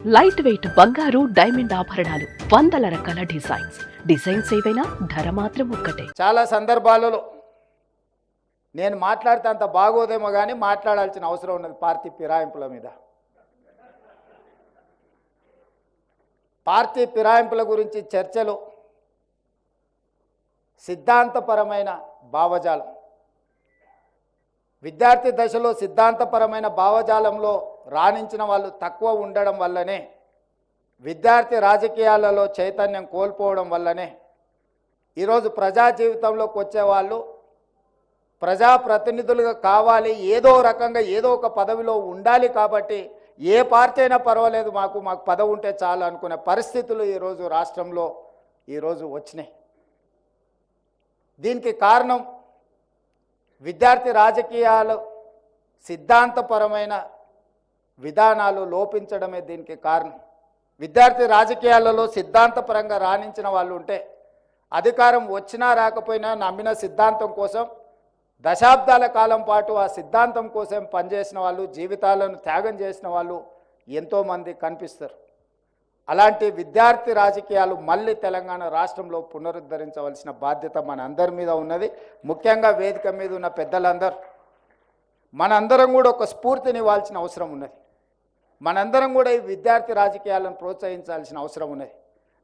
Light weight బంగారు diamond ఆభరణాలు వందల రకాల డిజైన్స్ ఏవైనా ధర మాత్రం ఒక్కటే. చాలా సందర్భాలలో నేను మాట్లాడితే అంత బాగోదేమో కానీ మాట్లాడాల్సిన అవసరం ఉన్నది పార్టీ ఫిరాయింపుల మీద. పార్టీ ఫిరాయింపుల గురించి చర్చలు సిద్ధాంతపరమైన భావజాలం. విద్యార్థి దశలో సిద్ధాంతపరమైన భావజాలంలో రాణించిన వాళ్ళు తక్కువ ఉండడం వల్లనే, విద్యార్థి రాజకీయాలలో చైతన్యం కోల్పోవడం వల్లనే ఈరోజు ప్రజా జీవితంలోకి వచ్చేవాళ్ళు ప్రజాప్రతినిధులుగా కావాలి, ఏదో రకంగా ఏదో ఒక పదవిలో ఉండాలి, కాబట్టి ఏ పార్టీ అయినా పర్వాలేదు, మాకు పదవి ఉంటే చాలు అనుకునే పరిస్థితులు ఈరోజు రాష్ట్రంలో ఈరోజు వచ్చినాయి. దీనికి కారణం విద్యార్థి రాజకీయాలు సిద్ధాంతపరమైన విధానాలు లోపించడమే దీనికి కారణం. విద్యార్థి రాజకీయాలలో సిద్ధాంతపరంగా రాణించిన వాళ్ళు ఉంటే, అధికారం వచ్చినా రాకపోయినా నమ్మిన సిద్ధాంతం కోసం దశాబ్దాల కాలం పాటు ఆ సిద్ధాంతం కోసం పనిచేసిన వాళ్ళు, జీవితాలను త్యాగం చేసిన వాళ్ళు ఎంతోమంది కనిపిస్తారు. అలాంటి విద్యార్థి రాజకీయాలు మళ్ళీ తెలంగాణ రాష్ట్రంలో పునరుద్ధరించవలసిన బాధ్యత మన అందరి మీద ఉన్నది. ముఖ్యంగా వేదిక మీద ఉన్న పెద్దలందరూ మనందరం కూడా ఒక స్ఫూర్తిని ఇవ్వాల్సిన అవసరం ఉన్నది. మనందరం కూడా ఈ విద్యార్థి రాజకీయాలను ప్రోత్సహించాల్సిన అవసరం ఉన్నది.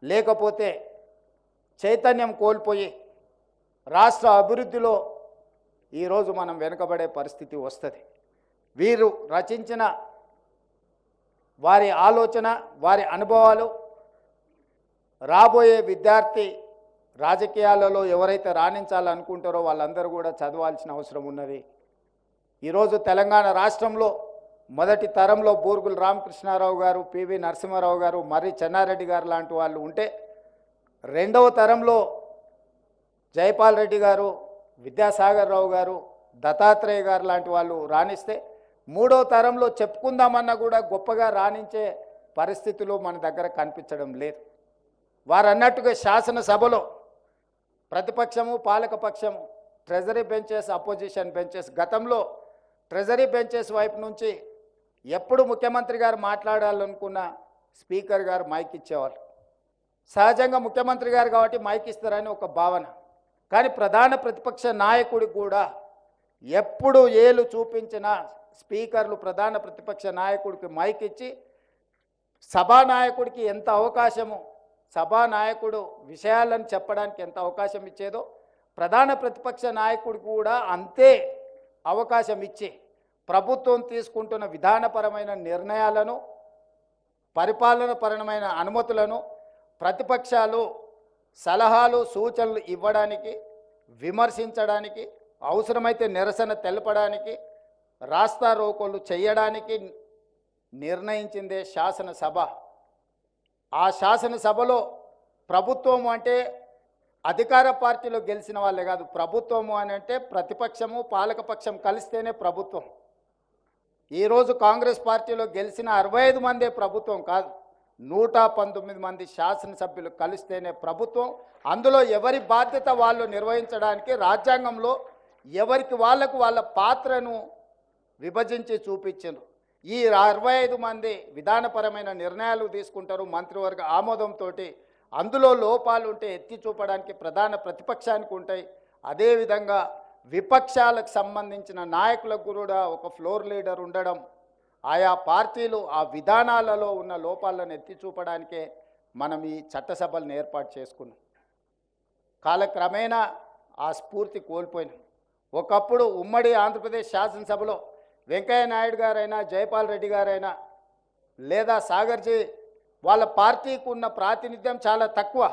లేకపోతే చైతన్యం కోల్పోయి రాష్ట్ర అభివృద్ధిలో ఈరోజు మనం వెనుకబడే పరిస్థితి వస్తుంది. వీరు రచించిన వారి ఆలోచన, వారి అనుభవాలు రాబోయే విద్యార్థి రాజకీయాలలో ఎవరైతే రాణించాలనుకుంటారో వాళ్ళందరూ కూడా చదవాల్సిన అవసరం ఉన్నది. ఈరోజు తెలంగాణ రాష్ట్రంలో మొదటి తరంలో బూర్గుల రామకృష్ణారావు గారు, పివి నరసింహారావు గారు, మర్రి చెన్నారెడ్డి గారు లాంటి వాళ్ళు ఉంటే, రెండవ తరంలో జైపాల్ రెడ్డి గారు, విద్యాసాగర్ రావు గారు, దత్తాత్రేయ గారు లాంటి వాళ్ళు రాణిస్తే, మూడో తరంలో చెప్పుకుందామన్నా కూడా గొప్పగా రాణించే పరిస్థితులు మన దగ్గర కనిపించడం లేదు. వారు అన్నట్టుగా శాసనసభలో ప్రతిపక్షము, పాలకపక్షము, ట్రెజరీ బెంచెస్, అపోజిషన్ బెంచెస్, గతంలో ట్రెజరీ బెంచెస్ వైపు నుంచి ఎప్పుడు ముఖ్యమంత్రి గారు మాట్లాడాలనుకున్న స్పీకర్ గారు మైక్ ఇచ్చేవాళ్ళు. సహజంగా ముఖ్యమంత్రి గారు కాబట్టి మైక్ ఇస్తారని ఒక భావన. కానీ ప్రధాన ప్రతిపక్ష నాయకుడికి కూడా ఎప్పుడు ఏలు చూపించిన స్పీకర్లు ప్రధాన ప్రతిపక్ష నాయకుడికి మైక్ ఇచ్చి, సభానాయకుడికి ఎంత అవకాశము, సభానాయకుడు విషయాలను చెప్పడానికి ఎంత అవకాశం ఇచ్చేదో, ప్రధాన ప్రతిపక్ష నాయకుడికి కూడా అంతే అవకాశం ఇచ్చి ప్రభుత్వం తీసుకుంటున్న విధానపరమైన నిర్ణయాలను, పరిపాలనపరమైన అనుమతులను ప్రతిపక్షాలు సలహాలు, సూచనలు ఇవ్వడానికి, విమర్శించడానికి, అవసరమైతే నిరసన తెలపడానికి, రాస్తా రోకోలు చేయడానికి నిర్ణయించిందే శాసనసభ. ఆ శాసనసభలో ప్రభుత్వం అంటే అధికార పార్టీలో గెలిచిన వాళ్ళే కాదు, ప్రభుత్వము అని అంటే ప్రతిపక్షము, పాలకపక్షం కలిస్తేనే ప్రభుత్వం. ఈరోజు కాంగ్రెస్ పార్టీలో గెలిచిన 65 మందే ప్రభుత్వం కాదు, 119 మంది శాసనసభ్యులు కలిస్తేనే ప్రభుత్వం. అందులో ఎవరి బాధ్యత వాళ్ళు నిర్వహించడానికి రాజ్యాంగంలో ఎవరికి వాళ్లకు వాళ్ళ పాత్రను విభజించి చూపించారు. ఈ 65 మంది విధానపరమైన నిర్ణయాలు తీసుకుంటారు మంత్రివర్గ ఆమోదంతో. అందులో లోపాలు ఉంటే ఎత్తి చూపడానికి ప్రధాన ప్రతిపక్షానికి ఉంటాయి. అదేవిధంగా విపక్షాలకు సంబంధించిన నాయకులకు కూడా ఒక ఫ్లోర్ లీడర్ ఉండడం, ఆయా పార్టీలు ఆ విధానాలలో ఉన్న లోపాలను ఎత్తి చూపడానికే మనం ఈ చట్టసభలను ఏర్పాటు చేసుకున్నాం. కాలక్రమేణా ఆ స్ఫూర్తి కోల్పోయినాం. ఒకప్పుడు ఉమ్మడి ఆంధ్రప్రదేశ్ శాసనసభలో వెంకయ్య నాయుడు గారైనా, జైపాల్ రెడ్డి గారైనా, లేదా సాగర్జీ వాళ్ళ పార్టీకి ఉన్న ప్రాతినిధ్యం చాలా తక్కువ.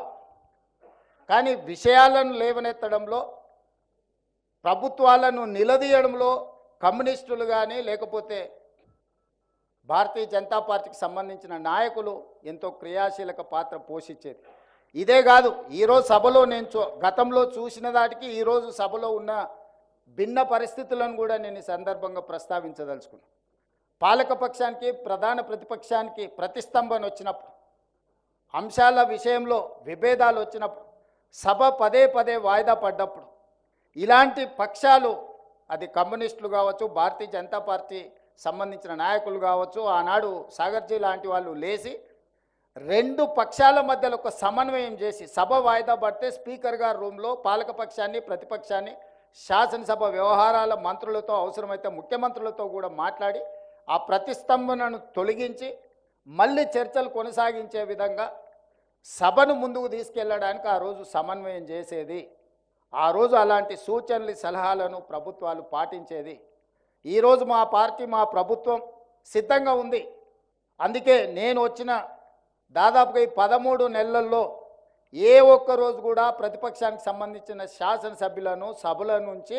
కానీ విషయాలను లేవనెత్తడంలో, ప్రభుత్వాలను నిలదీయడంలో కమ్యూనిస్టులు కానీ లేకపోతే భారతీయ జనతా పార్టీకి సంబంధించిన నాయకులు ఎంతో క్రియాశీలక పాత్ర పోషించేది. ఇదే కాదు, ఈరోజు సభలో నేను గతంలో చూసిన దాటికి ఈరోజు సభలో ఉన్న భిన్న పరిస్థితులను కూడా నేను ఈ సందర్భంగా ప్రస్తావించదలుచుకున్నాను. పాలకపక్షానికి, ప్రధాన ప్రతిపక్షానికి ప్రతిస్తంభన వచ్చినప్పుడు, అంశాల విషయంలో విభేదాలు వచ్చినప్పుడు, సభ పదే పదే వాయిదా పడ్డప్పుడు, ఇలాంటి పక్షాలు, అది కమ్యూనిస్టులు కావచ్చు, భారతీయ జనతా పార్టీ సంబంధించిన నాయకులు కావచ్చు, ఆనాడు సాగర్జీ లాంటి వాళ్ళు లేచి రెండు పక్షాల మధ్యలో ఒక సమన్వయం చేసి సభ వాయిదా పడితే స్పీకర్ గారి రూమ్లో పాలకపక్షాన్ని ప్రతిపక్షాన్ని శాసనసభ వ్యవహారాల మంత్రులతో అవసరమైతే ముఖ్యమంత్రులతో కూడా మాట్లాడి ఆ ప్రతిస్తంభనను తొలగించి మళ్ళీ చర్చలు కొనసాగించే విధంగా సభను ముందుకు తీసుకెళ్ళడానికి ఆ రోజు సమన్వయం చేసేది. ఆ రోజు అలాంటి సూచనలు సలహాలను ప్రభుత్వాలు పాటించేది. ఈరోజు మా పార్టీ మా ప్రభుత్వం సిద్ధంగా ఉంది. అందుకే నేను వచ్చిన దాదాపుగా ఈ 13 నెలల్లో ఏ ఒక్క రోజు కూడా ప్రతిపక్షానికి సంబంధించిన శాసనసభ్యులను సభల నుంచి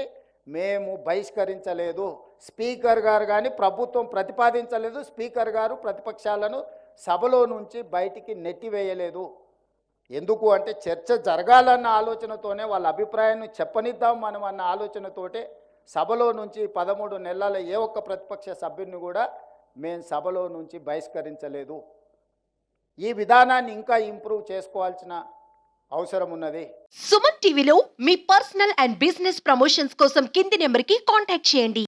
మేము బహిష్కరించలేదు. స్పీకర్ గారు కానీ ప్రభుత్వం ప్రతిపాదించలేదు. స్పీకర్ గారు ప్రతిపక్షాలను సభలో నుంచి బయటికి నెట్టివేయలేదు. ఎందుకు అంటే చర్చ జరగాలన్న ఆలోచనతోనే వాళ్ళ అభిప్రాయాన్ని చెప్పనిద్దాం మనం అన్న ఆలోచనతోటే సభలో నుంచి 13 నెలల ఏ ఒక్క ప్రతిపక్ష సభ్యుని కూడా మేము సభలో నుంచి బహిష్కరించలేదు. ఈ విధానాన్ని ఇంకా ఇంప్రూవ్ చేసుకోవాల్సిన అవసరం ఉన్నది. సుమన్ టీవీలో మీ పర్సనల్ అండ్ బిజినెస్ ప్రమోషన్స్ కోసం కింది నెంబర్కి కాంటాక్ట్ చేయండి.